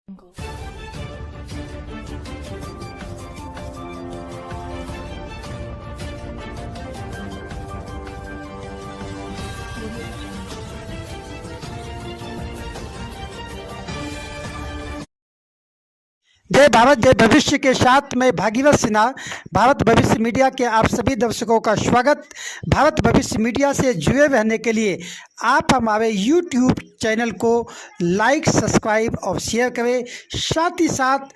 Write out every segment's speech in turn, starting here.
जय भारत जय भविष्य के साथ मैं भागीरथ सिन्हा भारत भविष्य मीडिया के आप सभी दर्शकों का स्वागत। भारत भविष्य मीडिया से जुड़े रहने के लिए आप हमारे YouTube चैनल को लाइक, सब्सक्राइब और शेयर करें। साथ ही साथ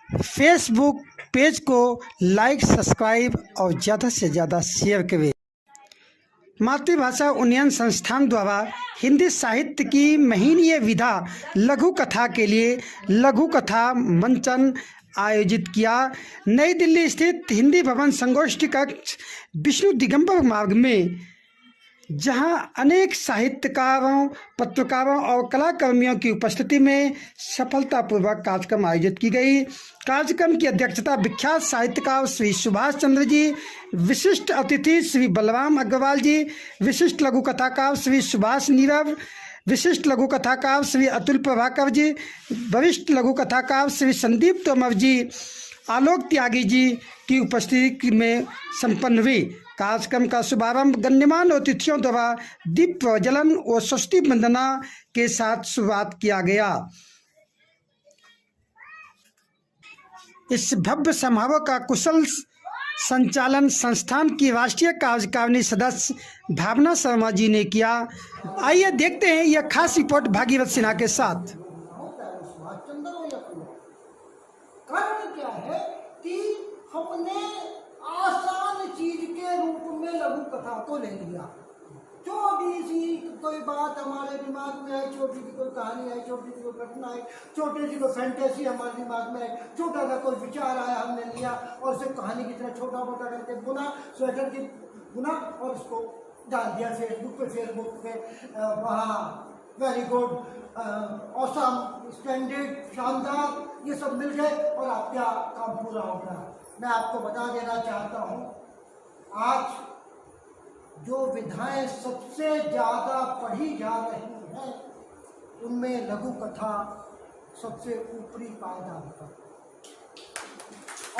फेसबुक पेज को लाइक, सब्सक्राइब और ज़्यादा से ज़्यादा शेयर करें। मातृभाषा उन्नयन संस्थान द्वारा हिंदी साहित्य की महीनीय विधा लघु कथा के लिए लघु कथा मंचन आयोजित किया। नई दिल्ली स्थित हिंदी भवन संगोष्ठी कक्ष विष्णु दिगंबर मार्ग में, जहां अनेक साहित्यकारों, पत्रकारों और कलाकर्मियों की उपस्थिति में सफलतापूर्वक कार्यक्रम आयोजित की गई। कार्यक्रम की अध्यक्षता विख्यात साहित्यकार श्री सुभाष चंद्र जी, विशिष्ट अतिथि श्री बलराम अग्रवाल जी, विशिष्ट लघु कथाकार श्री सुभाष नीरव, विशिष्ट लघु कथाकार श्री अतुल प्रभाकर जी, वरिष्ठ लघु कथाकार श्री संदीप तोमर जी, आलोक त्यागी जी की उपस्थिति में संपन्न हुई। कार्यक्रम का शुभारंभ गण्यमान्य अतिथियों द्वारा दीप प्रज्वलन और स्वस्ति वंदना के साथ शुरुआत किया गया। इस भव्य समारोह का कुशल संचालन संस्थान की राष्ट्रीय कार्यकारिणी सदस्य भावना शर्मा जी ने किया। आइए देखते हैं यह खास रिपोर्ट भागीरथ सिन्हा के साथ। कारण क्या है कि हमने आसान चीज के रूप में लघु कथा को ले लिया। छोटी सी कोई बात हमारे दिमाग में है, छोटी सी कोई कहानी है, छोटी सी कोई घटना है, छोटी सी कोई फैंटेसी हमारे दिमाग में है, छोटा सा कोई विचार आया हमने लिया और उसे कहानी की तरह छोटा मोटा करके बुना, स्वेटर की बुना और उसको डाल दिया फेसबुक पे वहाँ वेरी गुड, ऑसम, स्टैंडर्ड, शानदार, ये सब मिल गए और आपका काम पूरा हो गया। मैं आपको बता देना चाहता हूँ, आज जो विधाएं सबसे ज़्यादा पढ़ी जा रही हैं उनमें लघु कथा सबसे ऊपरी पायदान पर।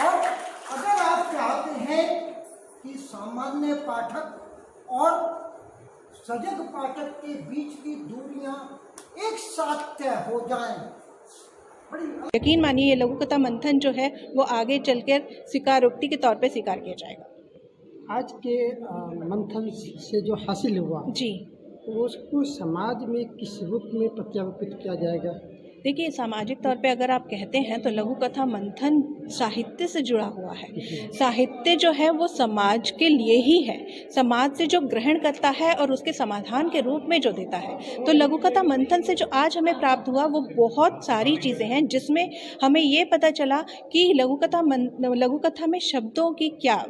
और अगर आप चाहते हैं कि सामान्य पाठक और सजग पाठक के बीच की दूरियां एक साथ तय हो जाएं, यकीन मानिए ये लघु कथा मंथन जो है वो आगे चलकर स्वीकारोक्ति के तौर पे स्वीकार किया जाएगा। आज के मंथन से जो हासिल हुआ जी, उसको समाज में किस रूप में प्रत्यारोपित किया जाएगा? देखिए, सामाजिक तौर पे अगर आप कहते हैं तो लघु कथा मंथन साहित्य से जुड़ा हुआ है। साहित्य जो है वो समाज के लिए ही है, समाज से जो ग्रहण करता है और उसके समाधान के रूप में जो देता है। तो लघु कथा मंथन से जो आज हमें प्राप्त हुआ वो बहुत सारी चीज़ें हैं, जिसमें हमें ये पता चला कि लघु कथा में शब्दों की क्या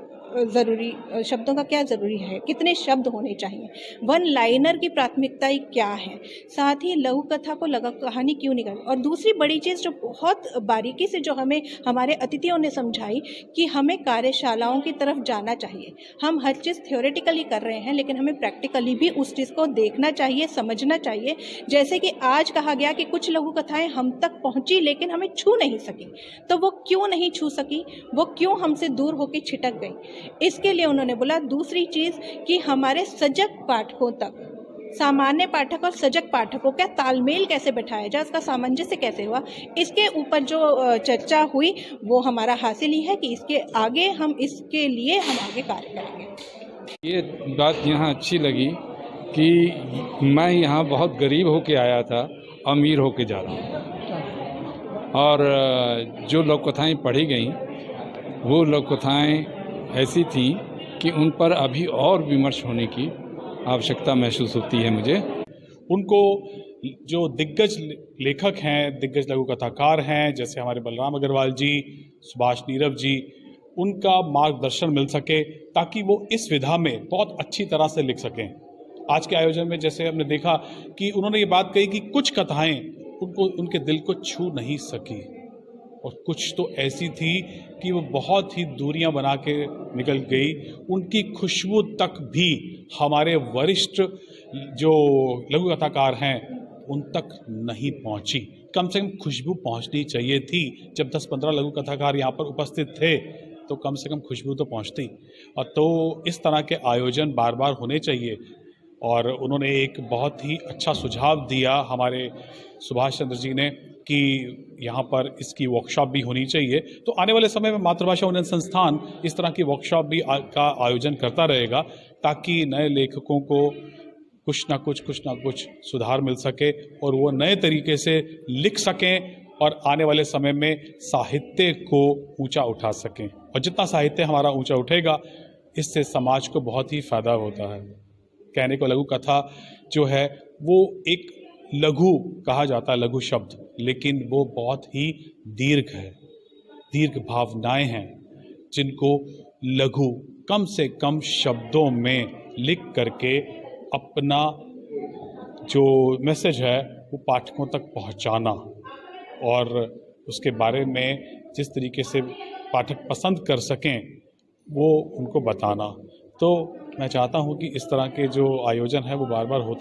शब्दों का क्या ज़रूरी है, कितने शब्द होने चाहिए, वन लाइनर की प्राथमिकताएं क्या है, साथ ही लघु कथा को लघु कहानी क्यों नहीं करनी। और दूसरी बड़ी चीज़ जो बहुत बारीकी से जो हमें हमारे अतिथियों ने समझाई कि हमें कार्यशालाओं की तरफ जाना चाहिए। हम हर चीज़ थ्योरेटिकली कर रहे हैं, लेकिन हमें प्रैक्टिकली भी उस चीज़ को देखना चाहिए, समझना चाहिए। जैसे कि आज कहा गया कि कुछ लघु कथाएँ हम तक पहुँची लेकिन हमें छू नहीं सकी, तो वो क्यों नहीं छू सकी, वो क्यों हमसे दूर होकर छिटक गई। इसके लिए उन्होंने बोला दूसरी चीज़ कि हमारे सजग पाठकों तक, सामान्य पाठक और सजग पाठकों का तालमेल कैसे बैठाया जाए, उसका सामंजस्य कैसे हुआ, इसके ऊपर जो चर्चा हुई वो हमारा हासिल ही है कि इसके आगे हम इसके लिए हम आगे कार्य करेंगे। ये बात यहाँ अच्छी लगी कि मैं यहाँ बहुत गरीब होके आया था, अमीर होके जा रहा हूँ। और जो लोक कथाएँ पढ़ी गई वो लोक कथाएँ ऐसी थी कि उन पर अभी और विमर्श होने की आवश्यकता महसूस होती है मुझे। उनको जो दिग्गज लेखक हैं, दिग्गज लघु कथाकार हैं, जैसे हमारे बलराम अग्रवाल जी, सुभाष नीरव जी, उनका मार्गदर्शन मिल सके ताकि वो इस विधा में बहुत अच्छी तरह से लिख सकें। आज के आयोजन में जैसे हमने देखा कि उन्होंने ये बात कही कि कुछ कथाएं उनको उनके दिल को छू नहीं सकी और कुछ तो ऐसी थी कि वो बहुत ही दूरियां बना के निकल गई। उनकी खुशबू तक भी हमारे वरिष्ठ जो लघु कथाकार हैं उन तक नहीं पहुंची। कम से कम खुशबू पहुंचनी चाहिए थी। जब 10-15 लघु कथाकार यहाँ पर उपस्थित थे तो कम से कम खुशबू तो पहुंचती। और तो इस तरह के आयोजन बार बार होने चाहिए। और उन्होंने एक बहुत ही अच्छा सुझाव दिया हमारे सुभाष चंद्र जी ने कि यहाँ पर इसकी वर्कशॉप भी होनी चाहिए। तो आने वाले समय में मातृभाषा उन्नयन संस्थान इस तरह की वर्कशॉप भी का आयोजन करता रहेगा, ताकि नए लेखकों को कुछ ना कुछ सुधार मिल सके और वो नए तरीके से लिख सकें और आने वाले समय में साहित्य को ऊंचा उठा सकें। और जितना साहित्य हमारा ऊंचा उठेगा, इससे समाज को बहुत ही फायदा होता है। कहने को लघु कथा जो है वो एक लघु कहा जाता है, लघु शब्द, लेकिन वो बहुत ही दीर्घ है। दीर्घ भावनाएं हैं जिनको लघु कम से कम शब्दों में लिख करके अपना जो मैसेज है वो पाठकों तक पहुंचाना और उसके बारे में जिस तरीके से पाठक पसंद कर सकें वो उनको बताना। तो मैं चाहता हूं कि इस तरह के जो आयोजन है वो बार बार होते